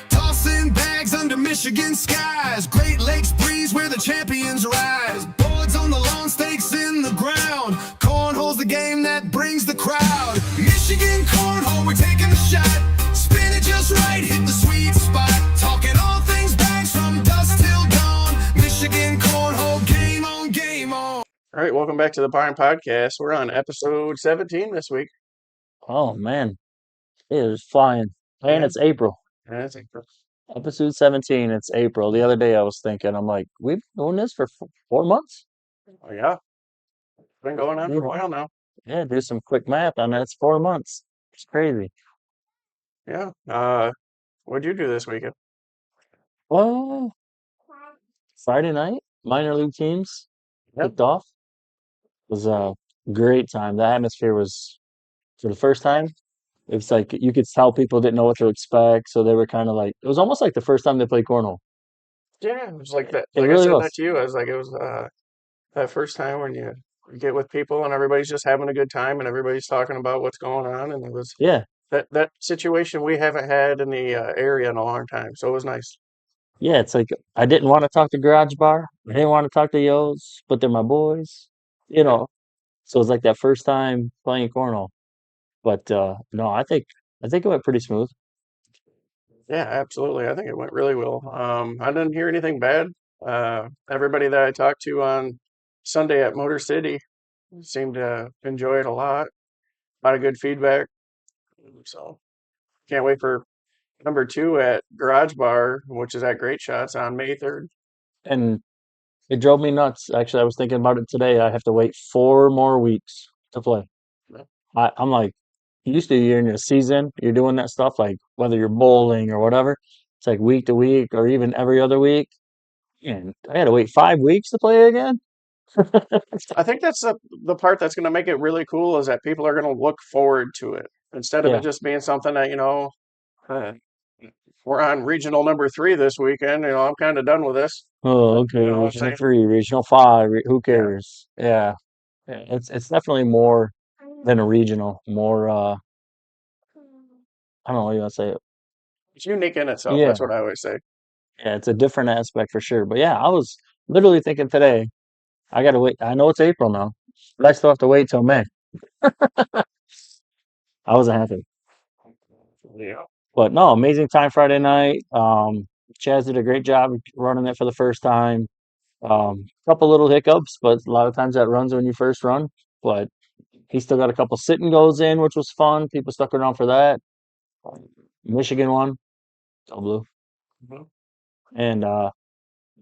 Tossing bags under Michigan skies. Great Lakes breeze where the champions rise. Boards on the lawn, stakes in the ground. Cornhole's the game that brings the crowd. Michigan cornhole, we're taking a shot. Spin it just right, hit the sweet spot. Talking all things bags from dusk till dawn. Michigan cornhole, game on, game on. All right, welcome back to the Pine Podcast. We're on episode 17 this week. Oh man, it is flying. And Yeah. it's April. And I think Episode 17, it's April. The other day I was thinking, I'm like, we've been doing this for 4 months? oh, yeah, it's been going on for a while now. Yeah, do some quick math on that. It's 4 months. It's crazy. Yeah. What'd you do this weekend? Well, Friday night, minor league teams Yep. kicked off. It was a great time. The atmosphere was, for the first time, it's like you could tell people didn't know what to expect. So they were kind of like, it was almost like the first time they played cornhole. Yeah, it was like that. It Like I really said was. that to you. I was like, it was that first time when you get with people and everybody's just having a good time and everybody's talking about what's going on. And it was Yeah. that situation we haven't had in the area in a long time. So it was nice. Yeah, it's like I didn't want to talk to Garage Bar. I didn't want to talk to Yo's, but they're my boys, you Yeah. know. So it's like that first time playing cornhole. But no, I think it went pretty smooth. Yeah, absolutely. I think it went really well. I didn't hear anything bad. Everybody that I talked to on Sunday at Motor City seemed to enjoy it a lot. A lot of good feedback. So can't wait for number two at Garage Bar, which is at Great Shots on May 3rd. And it drove me nuts. Actually, I was thinking about it today. I have to wait 4 more weeks to play. Yeah. I'm like, used to you're in your season, you're doing that stuff like whether you're bowling or whatever. It's like week to week or even every other week. And I had to wait 5 weeks to play again. I think that's the part that's going to make it really cool is that people are going to look forward to it instead of it Yeah. just being something that, uh, we're on regional number 3 this weekend. I'm kind of done with this. Oh, You okay. know what I'm Regional saying? 3, Regional 5. Who Yeah. cares? Yeah. Yeah, it's definitely more than a regional. More I don't know what you want to say. It's unique in itself. Yeah. That's what I always say. Yeah, it's a different aspect for sure. But yeah, I was literally thinking today, I gotta wait. I know it's April now, but I still have to wait till May. I wasn't happy. Yeah. But no, amazing time Friday night. Chaz did a great job running it for the first time. Couple little hiccups, but a lot of times that runs when you first run. But he still got a couple sit and goes in, which was fun. People stuck around for that. Michigan won, all blue. Mhm. And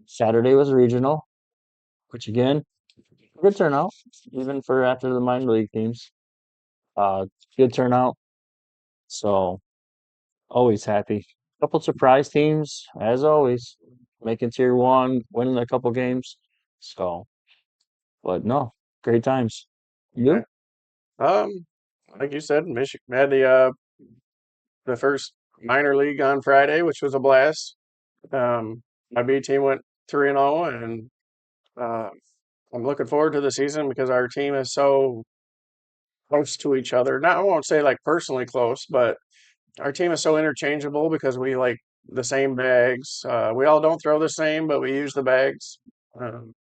Saturday was regional, which again, good turnout, even for after the minor league teams. Uh, good turnout. So always happy. Couple surprise teams, as always, making tier one, winning a couple games. So, but no, great times. Yeah. You? Like you said, Michigan had the first minor league on Friday, which was a blast. My B team went 3-0, and uh, I'm looking forward to the season because our team is so close to each other. Not, I won't say like personally close, but our team is so interchangeable because we like the same bags. We all don't throw the same, but we use the bags. Um,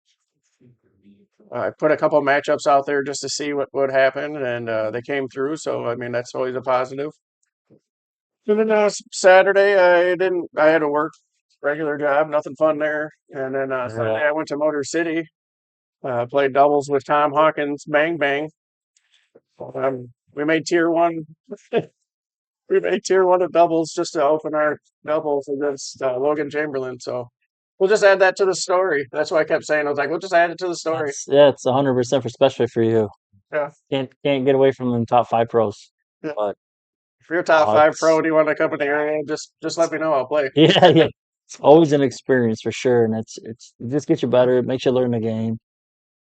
I put a couple matchups out there just to see what would happen, and they came through. So I mean, that's always a positive. And then Saturday, I didn't. I had to work regular job, nothing fun there. And then Sunday, Yeah. I went to Motor City, played doubles with Tom Hawkins, Bang Bang. We made tier one. We made tier one of doubles just to open our doubles against Logan Chamberlain. So we'll just add that to the story. That's why I kept saying I was like, we'll just add it to the story. It's 100% for especially for you. Yeah. Can't get away from them top five pros. Yeah. But If you're a top oh, 5 it's pro and you want to come in the area, just let me know. I'll play. yeah. It's always an experience for sure, and it just gets you better. It makes you learn the game.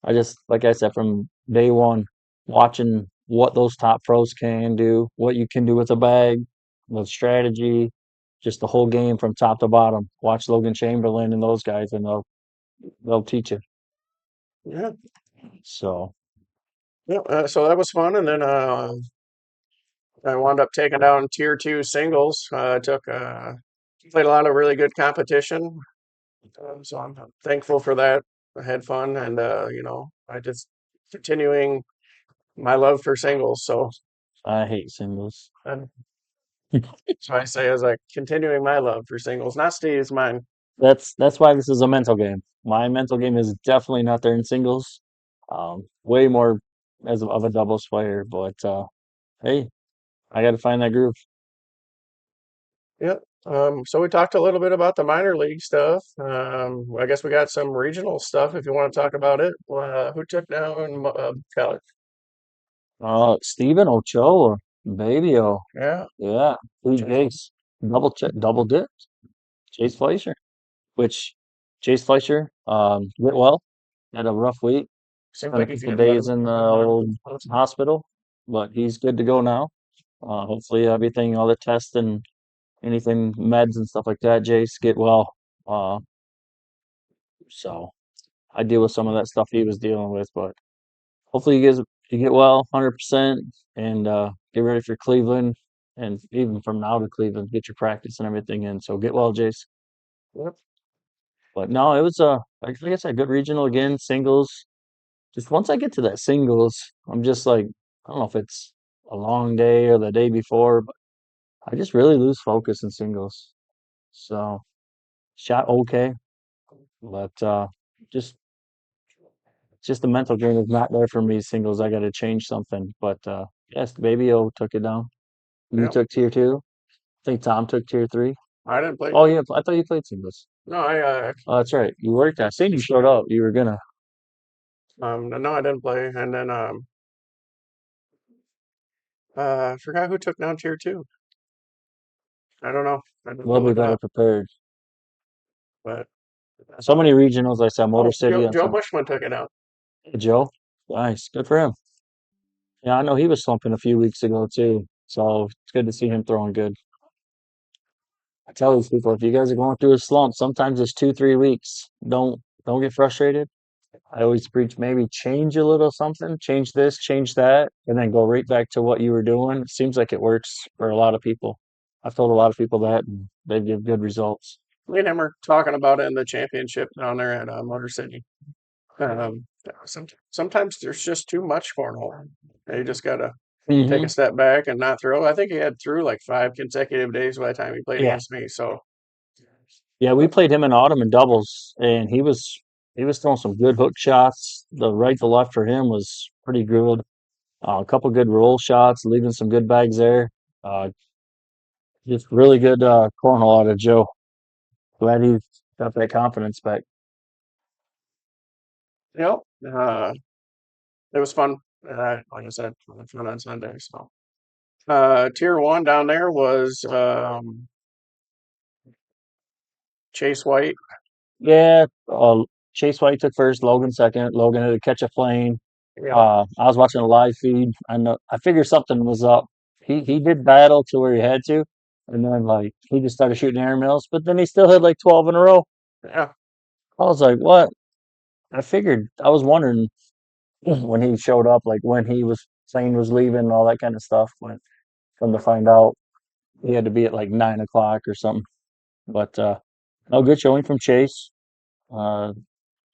I just, like I said, from day one, watching what those top pros can do, what you can do with a bag, the strategy, just the whole game from top to bottom. Watch Logan Chamberlain and those guys, and they'll teach you. Yeah. So Yeah. So that was fun. And then I wound up taking down tier 2 singles. Played a lot of really good competition. So I'm thankful for that. I had fun, and I just continuing my love for singles. So I hate singles. and so I say as like continuing my love for singles, not Steve's, mine. That's why this is a mental game. My mental game is definitely not there in singles. Way more of a doubles player, but hey, I got to find that groove. Yep. So we talked a little bit about the minor league stuff. I guess we got some regional stuff if you want to talk about it. Who took down college? Steven Ochoa, baby, oh Yeah. yeah, Blue Jays, double dipped. Chase Fleischer, which Chase Fleischer, went well, had a rough week, Seems spent a like he's couple getting better. days in the old hospital, but he's good to go now. Hopefully everything, all the tests and anything, meds and stuff like that, Jace get well. Uh, so I deal with some of that stuff he was dealing with, but hopefully you get well, 100%, and get ready for Cleveland, and even from now to Cleveland, get your practice and everything in. So get well, Jace. Yep. But no, it was like I said, good regional again, singles. Just once I get to that singles, I'm just like, I don't know if it's a long day or the day before, but I just really lose focus in singles. So shot okay, but just just the mental game is not there for me. Singles, I got to change something. But yes, the Baby O took it down. You Yep. took tier two. I think Tom took tier three. I didn't play. Oh yeah, I thought you played singles. No, I Oh, that's right. You worked. I seen you showed up. You were gonna. no, I didn't play. And then I forgot who took down tier 2. I don't know. I didn't We'll be look it better up, prepared. but So many regionals. I saw Motor oh, City on Joe some. Bushman took it out. Joe, nice, good for him. Yeah, I know he was slumping a few weeks ago too. So it's good to see him throwing good. I tell these people, if you guys are going through a slump, sometimes it's 2, 3 weeks. Don't get frustrated. I always preach maybe change a little something, change this, change that, and then go right back to what you were doing. It seems like it works for a lot of people. I've told a lot of people that, and they give good results. Me and him were talking about it in the championship down there at Motor City. Um, sometimes there's just too much cornhole. You just gotta take a Hmm. step back and not throw. I think he had through like 5 consecutive days by the time he played Yeah, against me. So, yeah. We but played him in autumn and doubles, and he was throwing some good hook shots. The right to left for him was pretty good. A couple good roll shots, leaving some good bags there. Uh, just really good cornhole out of Joe. Glad he got that confidence back. you it was fun. Like I said, it was fun on Sunday. So, tier 1 down there was Chase White. Yeah, Chase White took first, Logan second. Logan had to catch a plane. Yep. I was watching a live feed. I figured something was up. He did battle to where he had to, and then like he just started shooting air mills, but then he still had like 12 in a row. Yeah. I was like, what? I was wondering when he showed up, like when he was plane was leaving and all that kind of stuff. But come to find out, he had to be at like 9 o'clock or something. But no good showing from Chase. Uh,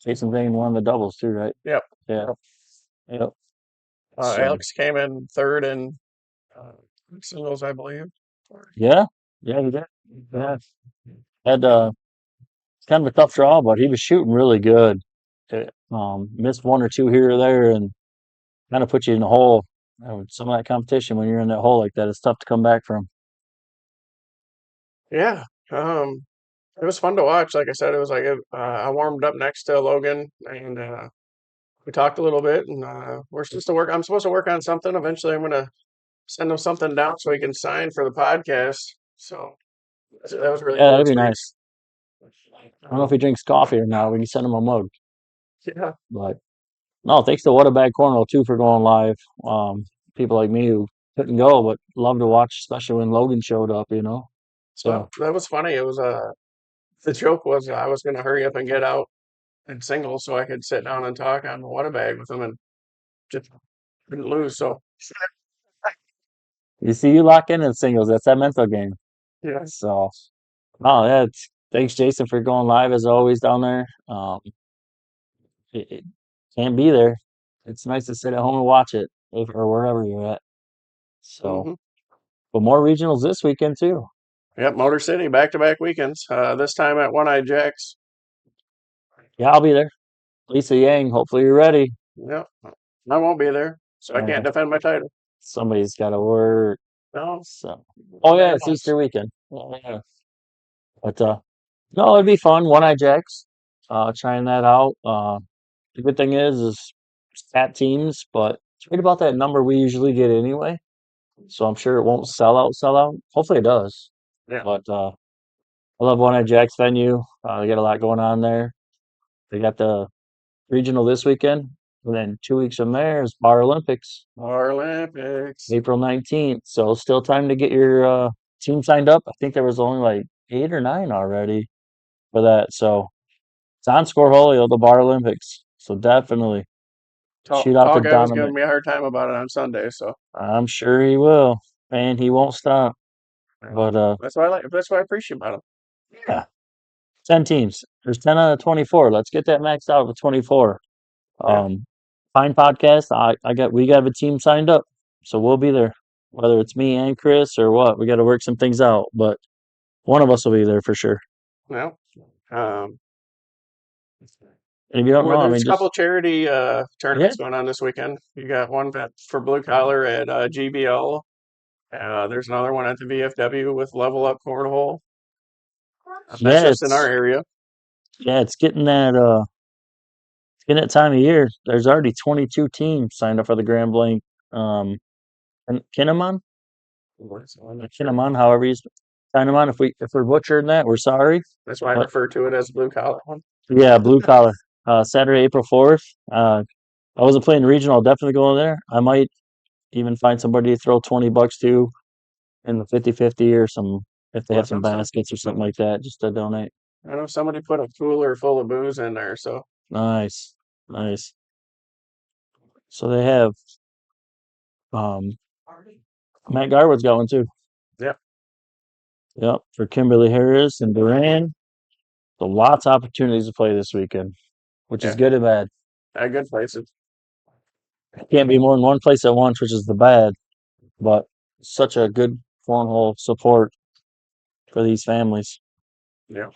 Jason Zane won the doubles too, right? Yep. Yeah. Yep. So Alex came in third in uh, singles, I believe. yeah, yeah, he did. Yeah, had kind of a tough draw, but he was shooting really good. Missed one or two here or there, and kind of put you in the hole. Some of that competition when you're in that hole like that, it's tough to come back from. Yeah. It was fun to watch. Like I said, it was like I warmed up next to Logan, and we talked a little bit. And we're supposed to work. I'm supposed to work on something. Eventually, I'm gonna send him something down so he can sign for the podcast. So that was a really Yeah, cool that'd be experience. nice. I don't know if he drinks coffee or not. We can send him a mug. Yeah. But no, thanks to What a Bag Cornrow too for going live. People like me who couldn't go, but love to watch, especially when Logan showed up. So So that was funny. It was the joke was I was gonna hurry up and get out and single so I could sit down and talk on the water bag with him and just didn't lose. So You see, you lock in singles. That's that mental game. Yeah. So, oh yeah, thanks Jason for going live as always down there. It can't be there. It's nice to sit at home and watch it or wherever you're at. So, hmm but more regionals this weekend too. Yep, Motor City, back-to-back weekends. This time at One Eye Jacks. Yeah, I'll be there. Lisa Yang, hopefully you're ready. Yep. I won't be there, so I Uh, can't defend my title. somebody's got to work. No. So, oh yeah, Very it's nice. Easter weekend. Yeah. But no, it'd be fun. One Eye Jacks. Trying that out. The good thing is fat teams, but it's right about that number we usually get anyway. So I'm sure it won't sell out, sell out. Hopefully it does. Yeah. But I love One Eye Jacks venue. They got a lot going on there. They got the regional this weekend. And then 2 weeks from there is Bar Olympics, Olympics. April 19th. So still time to get your team signed up. I think there was only like 8 or 9 already for that. So it's on Scorholio, the Bar Olympics. So definitely shoot out Tall to guy was Donovan. giving me a hard time about it on Sunday, so I'm sure he will. And he won't stop. But that's why I appreciate about him. yeah, 10 teams. There's 10 out of 24. Let's get that maxed out with 24. Yeah. Fine podcast. We got a team signed up. So we'll be there. Whether it's me and Chris or what. We got to work some things out, but one of us will be there for sure. Well, um, And if you don't well, know, I there's mean a couple just charity yeah, tournaments going on this weekend. You got one for blue collar at GBL. There's another one at the VFW with Level Up Cornhole. That's yeah, just in our area. it's getting that time of year. There's already 22 teams signed up for the Grand Blanc Kinnamon. Kinnamon, however you sign them on. If we're butchering that, we're sorry. That's why I But refer to it as a blue collar one. yeah, blue collar. Saturday, April 4th. I wasn't playing regional. I'll definitely go in there. I might even find somebody to throw $20 to in the 50-50 or some if they Well, have some baskets or something like that, just to donate. I know somebody put a cooler full of booze in there, so Nice, nice. So they have um Matt Garwood's going too. yeah, Yep, for Kimberly Harris and Duran. So lots of opportunities to play this weekend, which is yeah, good and bad. good places. Can't be more than one place at once, which is the bad, but such a good cornhole support for these families. Yeah.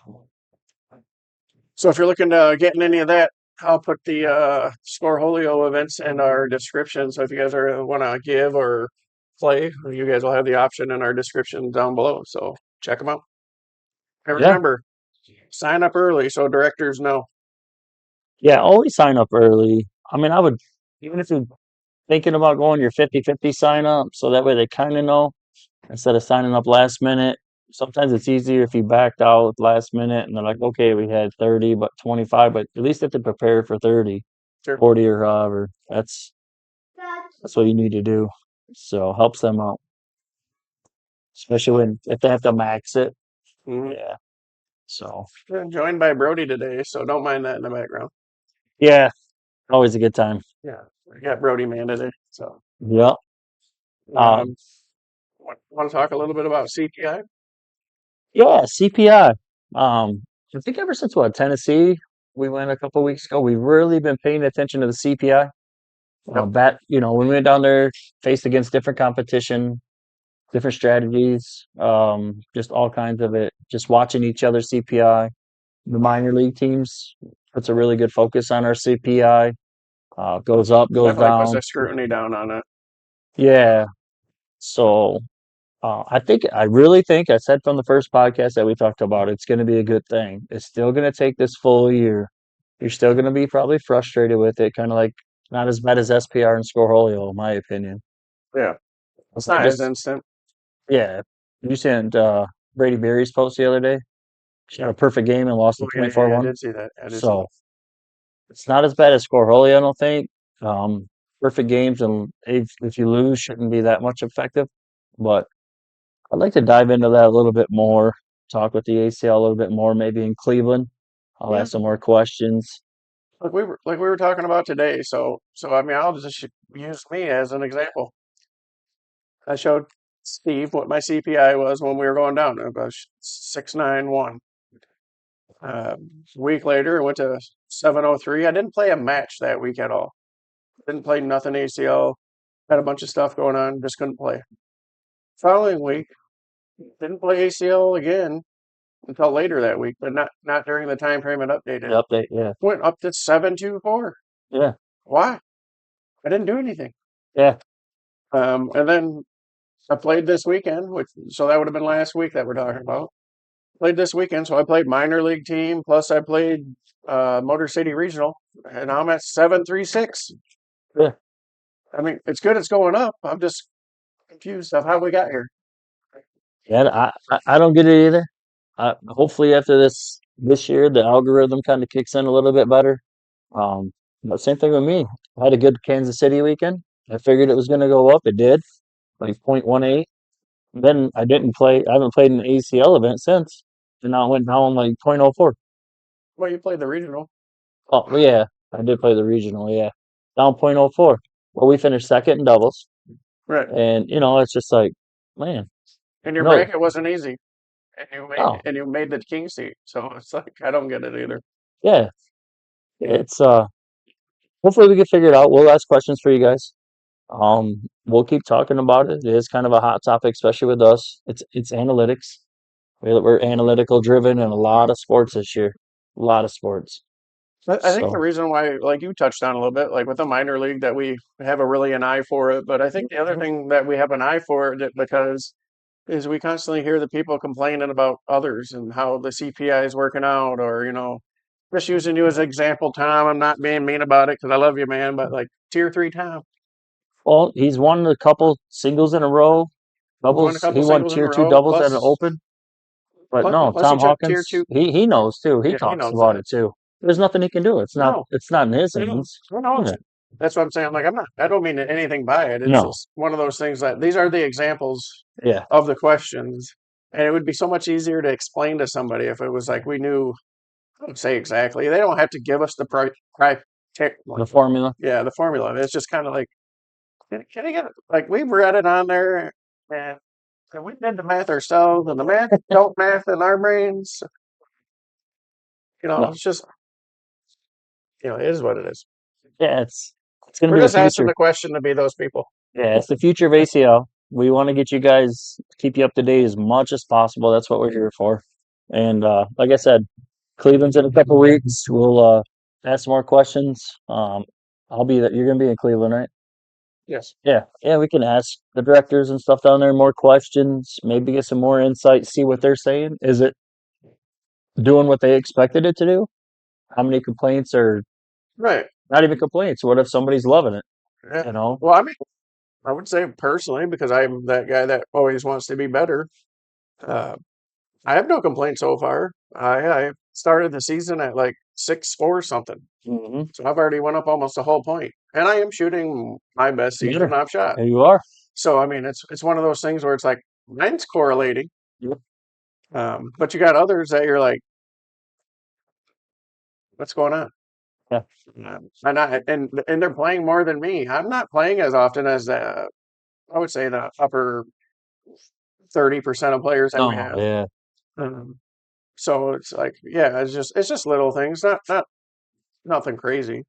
So if you're looking to get in any of that, I'll put the Scoreholio events in our description. So if you guys are want to give or play, you guys will have the option in our description down below. So check them out. And Yeah, remember, sign up early so directors know. yeah, always sign up early. I mean, I would, even if you're thinking about going your 50-50 sign up, so that way they kind of know instead of signing up last minute. Sometimes it's easier if you backed out last minute and they're like, okay, we had 30, but 25, but at least if they prepare for 30, Sure. 40 or however. That's what you need to do. So helps them out, especially if they have to max it. Mhm. Yeah. So Joined by Brody today, so don't mind that in the background. yeah, always a good time. Yeah, we got Brody man today. So Yep. um, want to talk a little bit about CPI? Yeah, CPI. I think ever since Tennessee, we went a couple weeks ago, we've really been paying attention to the CPI. Yep. When we went down there, faced against different competition, different strategies, just all kinds of it. Just watching each other CPI. The minor league teams puts a really good focus on our CPI. Goes up, goes Definitely puts down. a scrutiny down on it. Yeah. So I really think I said from the first podcast that we talked about, it's going to be a good thing. It's still going to take this full year. You're still going to be probably frustrated with it, kind of like not as bad as SPR and Scoreholio, in my opinion. Yeah, it's I not as just, instant. yeah. You sent Brady Berry's post the other day. She had a perfect game and lost Oh a yeah, I 24-1. did see that. I did see So that. it's not as bad as Scoreholio, I don't think. Perfect games, and if you lose, shouldn't be that much effective. But I'd like to dive into that a little bit more, talk with the ACL a little bit more, maybe in Cleveland. I'll Yeah, ask some more questions. like we were talking about today. So I mean, I'll just use me as an example. I showed Steve what my CPI was when we were going down. It was 691. A week later, I went to 703. I didn't play a match that week at all. Didn't play nothing ACL. Had a bunch of stuff going on. Just couldn't play. Following week, didn't play ACL again until later that week, but not during the time frame it updated. The update, yeah. Went up to 724. Yeah. Why? I didn't do anything. Yeah. And then I played this weekend, so that would have been last week that we're talking about. Played this weekend, so I played minor league team, plus I played Motor City Regional, and I'm at 736. Yeah. I mean, it's good it's going up. I'm just confused of how we got here. Yeah, I don't get it either. Hopefully after this year, the algorithm kind of kicks in a little bit better. But same thing with me. I had a good Kansas City weekend. I figured it was going to go up. It did, like 0.18. Then I didn't play. I haven't played an ACL event since, and now it went down like 0.04. Well, you played the regional. Oh, well, yeah, I did play the regional. Yeah, down 0.04. Well, we finished second in doubles, Right. and it's just like, man, And your no, bracket wasn't easy. no, And you made the king seat. So it's like I don't get it either. yeah, it's hopefully we can figure it out. We'll ask questions for you guys. We'll keep talking about it. It is kind of a hot topic, especially with us. It's analytics. We're analytical driven in a lot of sports this year. A lot of sports. I think the So, reason why, like you touched on a little bit, like with the minor league, that we have really an eye for it. But I think the other thing that we have an eye for it because is we constantly hear the people complaining about others and how the CPI is working out, or just using you as an example, Tom. I'm not being mean about it because I love you, man. But like tier 3 Tom, well, he's won a couple singles in a row. he's won a Doubles. couple He won singles in a tier two row. doubles at an open. But no, Plus he Tom took tier Hawkins. 2. He knows too. He Yeah, he talks knows about that. it too. There's nothing he can do. It's not. No, It's not in his I know. hands. I know. Yeah. That's what I'm saying. Like I don't mean anything by it. It's No. just one of those things that these are the examples Yeah. of the questions. And it would be so much easier to explain to somebody if it was like we knew, I don't say exactly. They don't have to give us the The formula. yeah, the formula. It's just kind of like, can I get it? Like we read it on there and we did the math ourselves and the math don't math in our brains. No. It's just, it is what it is. Yeah. It's gonna We're be the just asking future. the question to be those people. Yeah. It's the future of ACL. We want to get you guys keep you up to date as much as possible. That's what we're here for. And like I said, Cleveland's in a couple weeks. We'll ask some more questions. I'll be there. You're gonna be in Cleveland, right? Yes. Yeah, yeah, we can ask the directors and stuff down there more questions, maybe get some more insight, see what they're saying. Is it doing what they expected it to do? How many complaints are Right. not even complaints? What if somebody's loving it? Yeah. You know? Well, I mean, I would say personally, because I'm that guy that always wants to be better. Uh, I have no complaints so far. I started the season at like 6-4 something, Mm-hmm. so I've already went up almost a whole point, and I am shooting my best season Better. I've shot. There you are. So I mean, it's one of those things where it's like mine's correlating, Yep. but you got others that you're like, what's going on? Yeah. And they're playing more than me. I'm not playing as often as I would say the upper 30% of players that we No, have. yeah. Um, so it's like, yeah, it's just little things, not nothing crazy.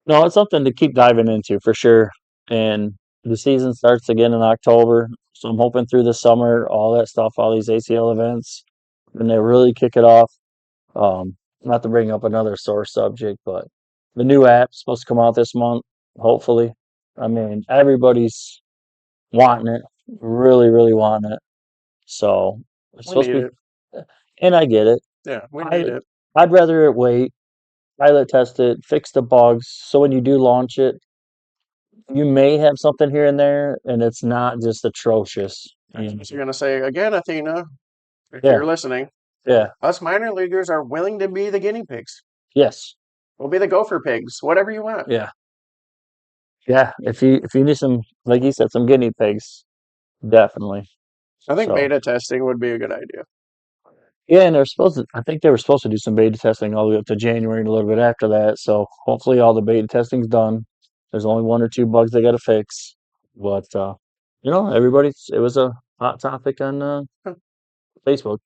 No, it's something to keep diving into for sure. And the season starts again in October. So I'm hoping through the summer, all that stuff, all these ACL events, and they really kick it off. Not to bring up another sore subject, but the new app's supposed to come out this month, hopefully. I mean, everybody's wanting it, really, really wanting it. So it's We supposed need to it. be, and I get it. Yeah, we I, need it. I'd rather it wait, pilot test it, fix the bugs, so when you do launch it, you may have something here and there, and it's not just atrocious. So you're gonna say again, Athena, if Yeah, you're listening, yeah, us minor leaguers are willing to be the guinea pigs. yes, We'll be the gopher pigs, whatever you want. yeah, yeah. If you need some, like you said, some guinea pigs, definitely. I think So beta testing would be a good idea. yeah, and they're supposed to. I think they were supposed to do some beta testing all the way up to January and a little bit after that. So hopefully all the beta testing's done. There's only one or two bugs they got to fix, but it was a hot topic on Facebook.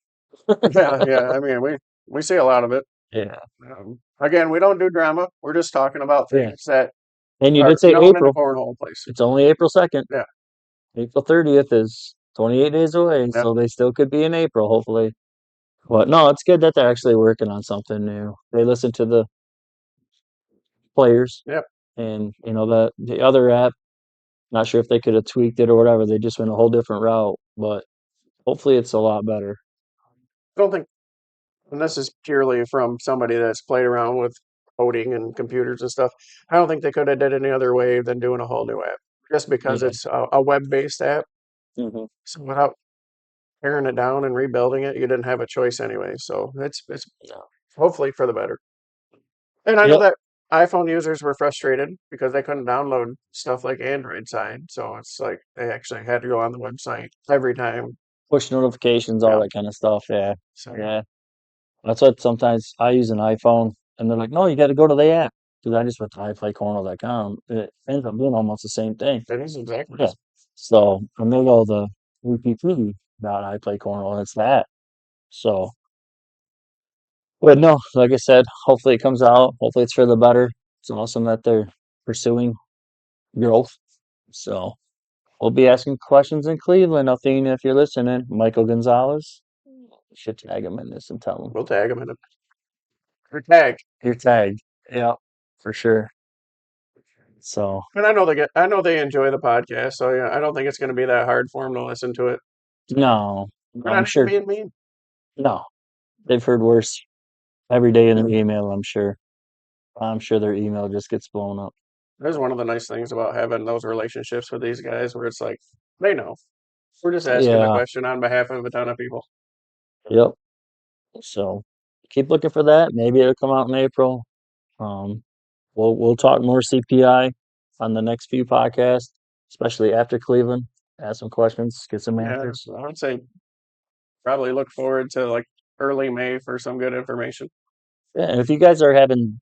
Yeah. I mean, we see a lot of it. Yeah, Again, we don't do drama. We're just talking about yeah. things that And you are did say known in the April. cornhole place. It's only April 2nd. Yeah. April 30th is 28 days away, Yep. so they still could be in April, hopefully. But no, it's good that they're actually working on something new. They listen to the players, Yep. and the other app. Not sure if they could have tweaked it or whatever. They just went a whole different route, but hopefully it's a lot better. I don't think, and this is purely from somebody that's played around with coding and computers and stuff. I don't think they could have did any other way than doing a whole new app, just because Yeah. it's a web-based app. Hmm. So without tearing it down and rebuilding it, you didn't have a choice anyway. So it's Yeah. hopefully for the better. And I know Yep. that iPhone users were frustrated because they couldn't download stuff like Android side. So it's like they actually had to go on the website every time. Push notifications, all Yeah. that kind of stuff. Yeah. So Yeah. That's what sometimes I use an iPhone and they're like, no, you got to go to the app. Because I just went to iPlayCornhole.com. It ends up being almost the same thing. that is exactly. Yeah. So I made all the UPP about iPlayCornhole, and it's that. So, but no, like I said, hopefully it comes out. Hopefully it's for the better. It's awesome that they're pursuing growth. So we'll be asking questions in Cleveland. Athena, if you're listening, Michael Gonzalez. You should tag him in this and tell him We'll tag them in it. Or tag. you're tagged. Yeah, for sure. So And I know they enjoy the podcast, so yeah, I don't think it's going to be that hard for them to listen to it. no, We're I'm not even sure. being mean. No, they've heard worse every day in their email. I'm sure. I'm sure their email just gets blown up. That's one of the nice things about having those relationships with these guys, where it's like they know we're just asking a Yeah. question on behalf of a ton of people. Yep. So keep looking for that. Maybe it'll come out in April. Um, we'll talk more CPI on the next few podcasts, especially after Cleveland. Ask some questions, get some Yeah, answers. I would say probably look forward to like early May for some good information. Yeah, and if you guys are having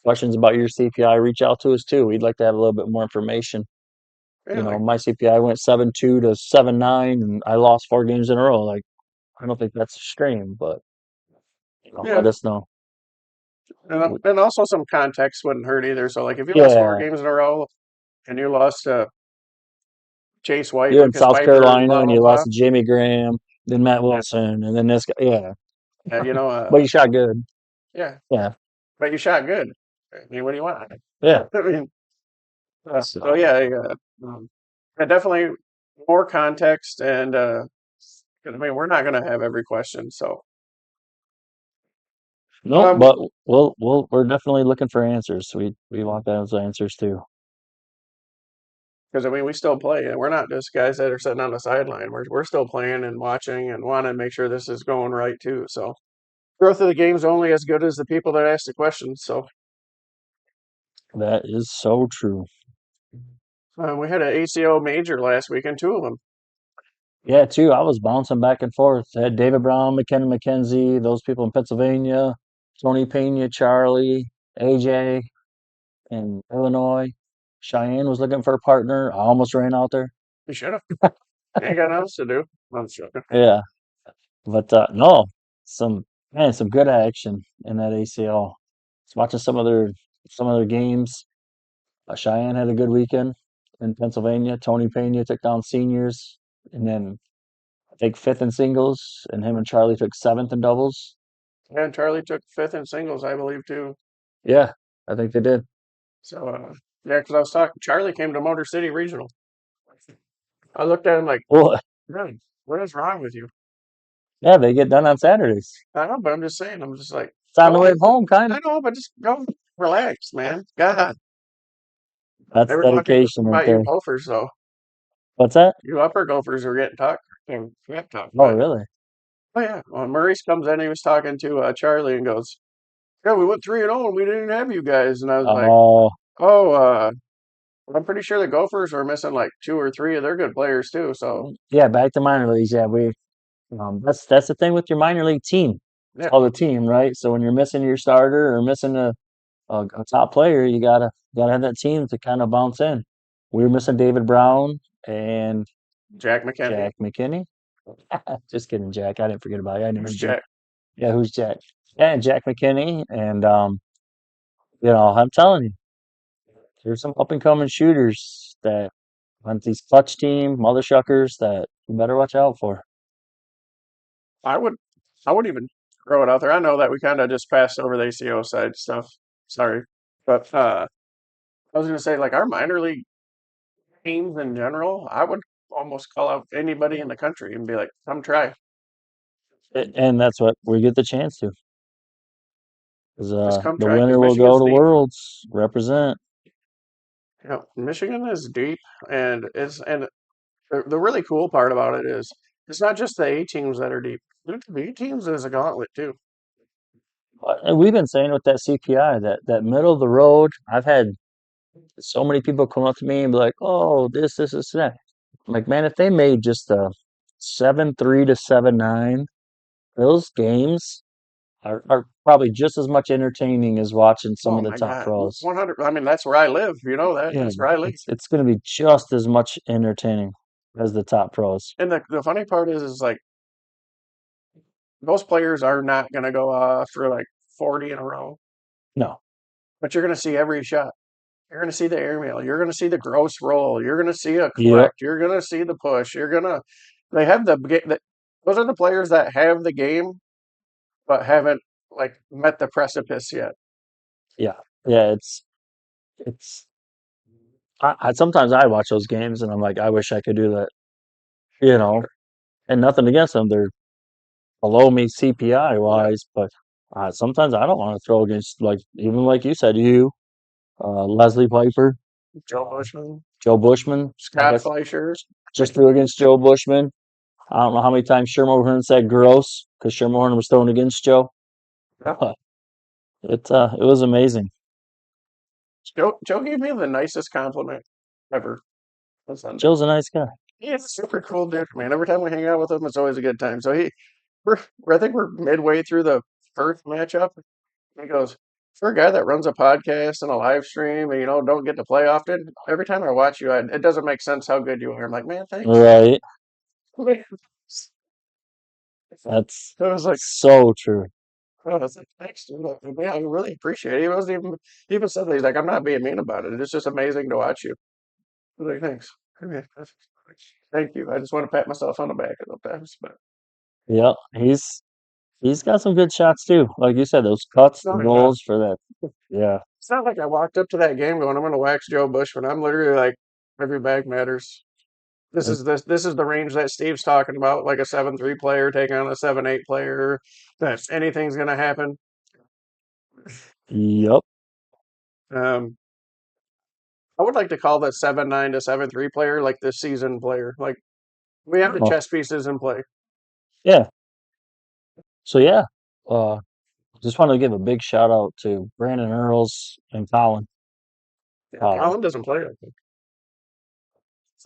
questions about your CPI, reach out to us too. We'd like to have a little bit more information. Yeah, like My CPI went 7-2 to 7-9, and I lost 4 games in a row. Like, I don't think that's extreme, but yeah, let us know. and also some context wouldn't hurt either. So like if you lost four Yeah, games in a row and you lost Chase White, you're in Lucas South Piper, and Carolina blah and blah you blah. lost to Jamie Graham, then Matt Yeah, Wilson, and then this guy. Yeah, you know, but you shot good. yeah, Yeah, but you shot good. I mean, what do you want? yeah. I mean, so So, yeah, yeah, definitely more context, and 'cause, I mean, we're not gonna have every question, so no, um, but we're definitely looking for answers. We want those answers too. because I mean, we still play, and we're not just guys that are sitting on the sideline. We're still playing and watching and want to make sure this is going right too. So growth of the game's only as good as the people that ask the questions. So That is so true. we had an ACL major last weekend, two of them. Yeah, too. I was bouncing back and forth. I had David Brown, McKenna McKenzie, those people in Pennsylvania, Tony Pena, Charlie, AJ in Illinois. Cheyenne was looking for a partner. I almost ran out there. You should have. You ain't got nothing else to do. I'm joking. Yeah, but no, some good action in that ACL. Was watching some of their games. Cheyenne had a good weekend in Pennsylvania. Tony Pena took down seniors, and then I think fifth in singles, and him and Charlie took seventh in doubles. And Charlie took fifth in singles, I believe, too. Yeah, I think they did. So yeah, because I was talking. Charlie came to Motor City Regional. I looked at him like, Well, "Man, what is wrong with you?" yeah, they get done on Saturdays. I know, but I'm just saying. I'm just like, It's on the way go. home, kind I of. know, but just go relax, man. God, That's they were talking dedication right about you there. Gophers, though. What's that? You upper Gophers are getting talked and talked Oh, about. really? Oh yeah. Well, Maurice comes in. He was talking to Charlie and goes, "Yeah, we went 3-0 and we didn't have you guys." And I was like, Oh, "Oh, I'm pretty sure the Gophers are missing like two or three of their good players too." So yeah, back to minor leagues. Yeah, that's the thing with your minor league team. It's yeah, called a team, right? So when you're missing your starter or missing a top player, you gotta have that team to kind of bounce in. We were missing David Brown, and Jack McKinney. Jack McKinney. Just kidding, Jack. I didn't forget about you. I Who's named you. Jack? Yeah, who's Jack? Yeah, Jack McKinney. And I'm telling you, there's some up and coming shooters that on these clutch team, mother shuckers that you better watch out for. I would I wouldn't even throw it out there. I know that we kind of just passed over the ACO side stuff. Sorry, but I was gonna say like our minor league teams in general. I would almost call out anybody in the country and be like, "Come try, And that's what we get the chance to. 'Cause, just come the try." Because winner will go Michigan's to deep. Worlds, represent. Michigan is deep, and the really cool part about it is it's not just the A teams that are deep. The B teams is a gauntlet too. And we've been saying with that CPI, that middle of the road, I've had so many people come up to me and be like, "Oh, this, that." I'm like, man, if they made just a 7-3 to 7-9, those games are probably just as much entertaining as watching some Oh of the my top God, pros. 100. I mean, that's where I live. You know that. Yeah, That's where I live. it's going to be just as much entertaining as the top pros. And the funny part is like most players are not going to go off for like 40 in a row, No, but you're going to see every shot. You're going to see the airmail. You're going to see the gross roll. You're going to see a yep, collect. You're going to see the push. They have those are the players that have the game, but haven't like met the precipice yet. yeah, yeah. It's. I sometimes I watch those games and I'm like, I wish I could do that. You know, and nothing against them. They're below me CPI Yeah. wise, but sometimes I don't want to throw against like even like you said, Leslie Piper, Joe Bushman, Joe Bushman. Like Scott Fleischer. just threw against Joe Bushman. I don't know how many times Sherman said gross because Sherman was throwing against Joe. Yeah. But it was amazing. Joe gave me the nicest compliment ever on Sunday. Joe's a nice guy. He's a super cool dude, man. Every time we hang out with him, it's always a good time. So I think we're midway through the first matchup. He goes, for a guy that runs a podcast and a live stream and don't get to play often, every time I watch you, it doesn't make sense how good you are. I'm like, man, thanks. Right. Man. That's I was like, so true. oh, I was like, thanks, dude. I really appreciate it. He wasn't even he even said that he's like, I'm not being mean about it. It's just amazing to watch you. I was like, thanks. Okay, thank you. I just want to pat myself on the back sometimes, but Yep. He's got some good shots too. Like you said, those cuts, the oh yeah. goals for that. Yeah. It's not like I walked up to that game going, I'm going to wax Joe Bushman. I'm literally like, every bag matters. Uh, This is the range that Steve's talking about, like a 7-3 player taking on a 7-8 player. That anything's going to happen. Yep. Um, I would like to call the 7-9 to 7-3 player like the season player. Like we have the Oh, chess pieces in play. yeah. So yeah. Uh just wanted to give a big shout out to Brandon Earls and Colin. Yeah, Uh Colin doesn't play. I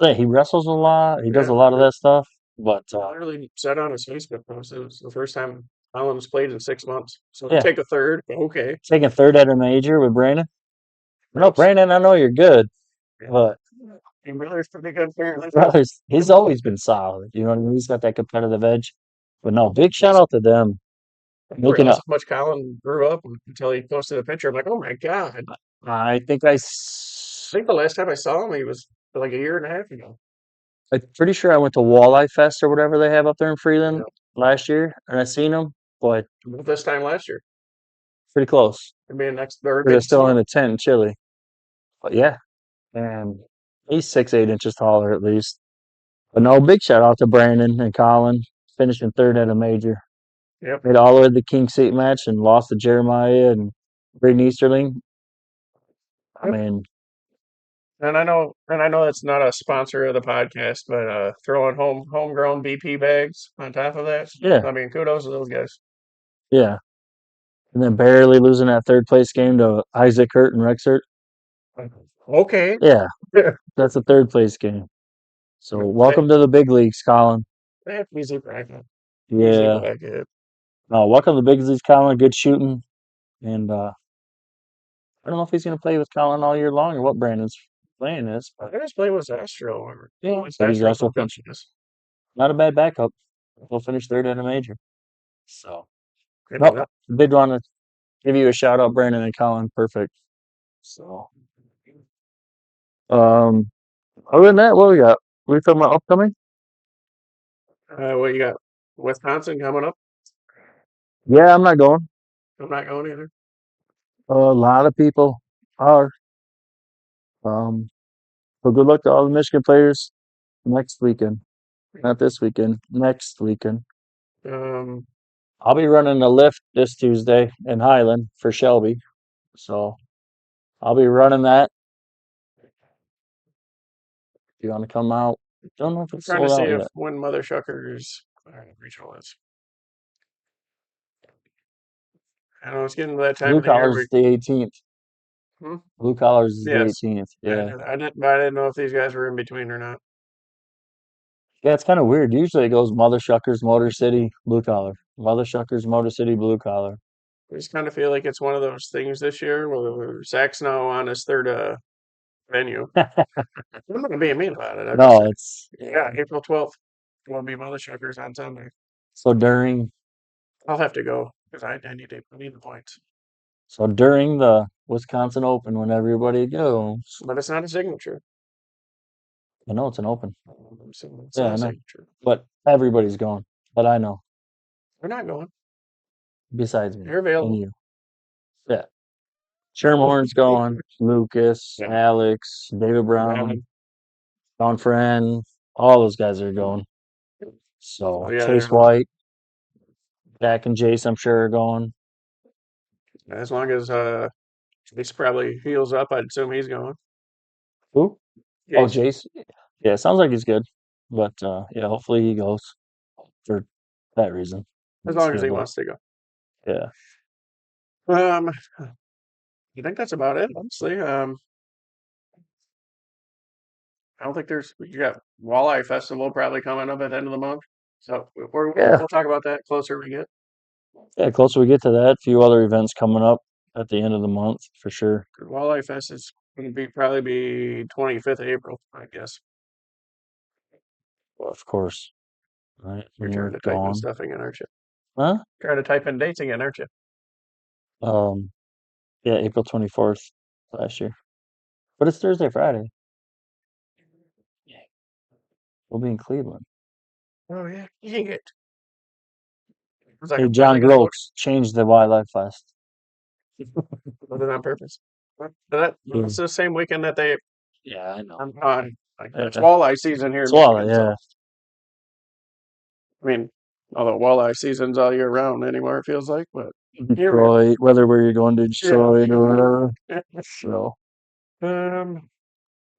think. he wrestles a lot. He does Yeah, a lot of that stuff. But literally said on his Facebook post it was the first time Colin's played in 6 months. So yeah, take a third. Okay. taking third at a major with Brandon. No, Gross. Brandon, I know you're good, but He really is pretty good apparently. brothers, he's always been solid. You know what I mean? He's got that competitive edge. But no, big shout out to them I didn't making realize up. how much Colin grew up until he posted a picture. I'm like, oh my God. I think I think the last time I saw him, he was like a year and a half ago. I'm pretty sure I went to Walleye Fest or whatever they have up there in Yeah. Freeland last year, and I seen him, but This time last year. pretty close. It'd be next, or it'd be They're this still in month. the tent in Chile. But yeah, and he's 6'8" taller at least. But no, big shout out to Brandon and Colin finishing third at a major. Yep. Made it all the way to the King Seat match and lost to Jeremiah and Braden Easterling. I Yep. mean, And I know it's not a sponsor of the podcast, but throwing homegrown BP bags on top of that. yeah, I mean, kudos to those guys. yeah. And then barely losing that third place game to Isaac Hurt and Rex Hurt. Okay. Yeah, that's a third place game. So welcome to the big leagues, Colin. Easy bracket. Easy Yeah. bracket. Welcome to the big leagues, Colin. Good shooting. And I don't know if he's going to play with Colin all year long or what Brandon's playing this, I but think his play was Astro. Or yeah, it's but he's Astro also Productions. not a bad backup. He'll finish third in a major. So, Good nope, enough. did want to give you a shout out, Brandon and Colin. Perfect. So, um, other than that, what we got? We talking about upcoming? What you got? Wisconsin coming up? Yeah, I'm not going. I'm not going either. A lot of people are. Um, so good luck to all the Michigan players next weekend. Not this weekend, next weekend. Um, I'll be running a lift this Tuesday in Highland for Shelby. So I'll be running that. If you want to come out, don't know if I'm it's trying to sold see out if yet. when Mother Shuckers regional is. I know it's getting to that time Blue of the year. Collars is the 18th. Hmm? Blue Collars is the Yes, 18th. Yeah. but I didn't know if these guys were in between or not. Yeah, it's kind of weird. Usually it goes Mother Shuckers, Motor City, Blue Collar. Mother Shuckers, Motor City, Blue Collar. I just kind of feel like it's one of those things this year where Zach's now on his third venue. I'm not being mean about it. I'm just No, saying. it's Yeah, April 12th will be Mother Shuckers on Sunday. so during I'll have to go because I need the points. the Wisconsin Open when everybody goes. But it's not a signature. I know it's an open. It's Yeah, not I a know. signature. But everybody's going. But I know. They're not going. Besides me They're and available. you. Yeah. Shermhorn's going. Lucas, Yeah. Alex, David Brown, Gavin. Don Friend, all those guys are going. Oh So yeah, Chase they're White, Jack and Jace, I'm sure are going. as long as Chase probably heals up, I'd assume he's going. Who? Oh, Jace, Jace. Yeah, sounds like he's good. But yeah, hopefully he goes for that reason. as He's long as gonna he go. wants to go. Yeah. Um, I think that's about it, honestly. I don't think you got Walleye Festival probably coming up at the end of the month. So Yeah. we'll talk about that closer we get. Yeah, closer we get to that, a few other events coming up at the end of the month for sure. Walleye Fest is going to probably be 25th of April, I guess. Well, of course. Right. You're When trying we're to type in gone. stuff again, aren't you? Huh? Trying to type in dates again, aren't you? Um, yeah, April 24th last year. But it's Thursday, Friday. We'll be in Cleveland. Oh yeah, dang it! It's like Hey, I'm finally John gonna go. Groks, change the Wildlife Fest. Was it on purpose? Yeah, It's the same weekend that they yeah, I know. I'm on. Like it's Yeah. walleye season here in Swallow, Michigan, so yeah. I mean, although walleye season's all year round anymore, it feels like, but here we Detroit, whether where you're going to are. Detroit or whatever. Yeah. So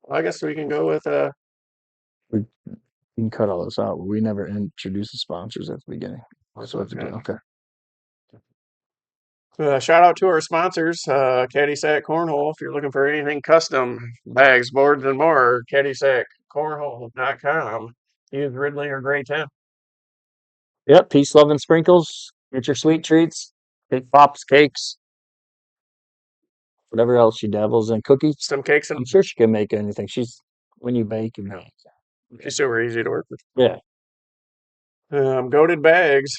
I guess we can go with we can cut all this out. We never introduce the sponsors at the beginning. So we have to do okay. shout out to our sponsors, CaddySack Cornhole. If you're looking for anything custom, bags, boards, and more, CaddySackCornhole.com. Use Ridley or Gray 10. Yep, peace, love, and sprinkles. Get your sweet treats, cake pops, cakes, whatever else she dabbles in. Cookies. Some cakes and I'm sure she can make anything. She's when you bake, you know. it's super easy to work with. Yeah. Goated bags.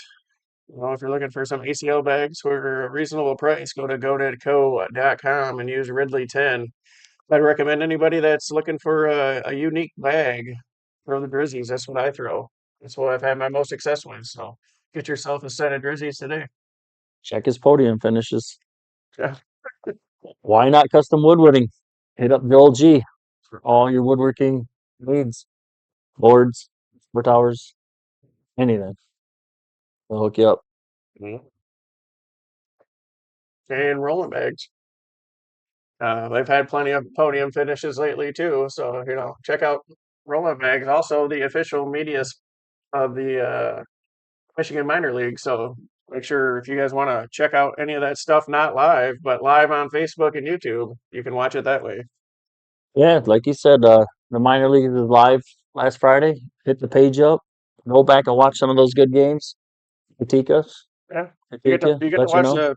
Well, if you're looking for some ACL bags for a reasonable price, go to goatedco.com and use Ridley 10. I'd recommend anybody that's looking for a unique bag, throw the Drizzies. That's what I throw. That's what I've had my most success with. So get yourself a set of Drizzies today. Check his podium finishes. Yeah. Why not custom woodworking? Hit up Joel G for all your woodworking needs. Boards, for towers, anything. They'll hook you up. And rolling bags. They've had plenty of podium finishes lately too. So, check out rolling bags. Also, the official media of the Michigan minor league. So make sure if you guys want to check out any of that stuff, not live, but live on Facebook and YouTube, you can watch it that way. Yeah, like you said, the minor league is live last Friday. Hit the page up. Go back and watch some of those good games. Critique us. Yeah. Critique you. You get to Let you watch know. the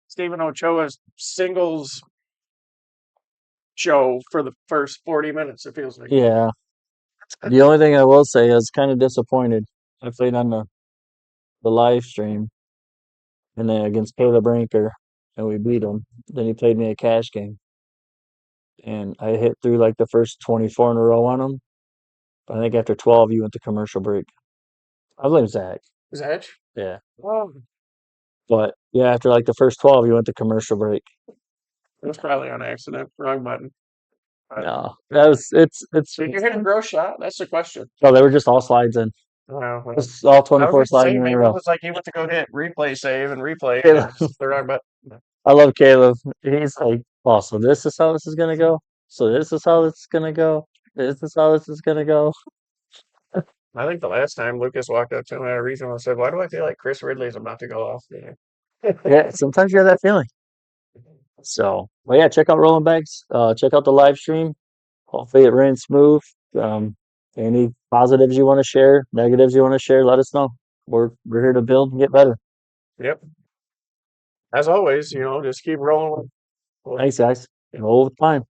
Stephen Ochoa's singles show for the first 40 minutes. It feels like. Yeah. The only thing I will say is kind of disappointed. I played on the live stream and then against Caleb Ranker and we beat him. Then he played me a cash game. And I hit through like the first 24 in a row on him. But I think after 12, you went to commercial break. I blame Zach. Zach? Yeah. Oh, But yeah, after like the first 12, you went to commercial break. it was probably on accident. Wrong button. No, that was it's. Did you hit a gross shot? That's the question. Oh, they were just all slides in. Wow. Well, It's all I was 24 going to slides say, in a maybe it row. was like he went to go hit replay save and replay, and Caleb, it's the wrong button. I love Caleb. He's like, oh, so this is how this is gonna go. So this is how this is gonna go. This is how this is gonna go. I think the last time Lucas walked up to him at a regional and said, "Why do I feel like Chris Ridley's about to go off?" Yeah, sometimes you have that feeling. So, well, yeah, check out Rolling Bags. Check out the live stream. Hopefully, it ran smooth. Um, any positives you want to share, negatives you want to share, let us know. We're here to build and get better. Yep. As always, just keep rolling. Thanks, guys. Roll with time.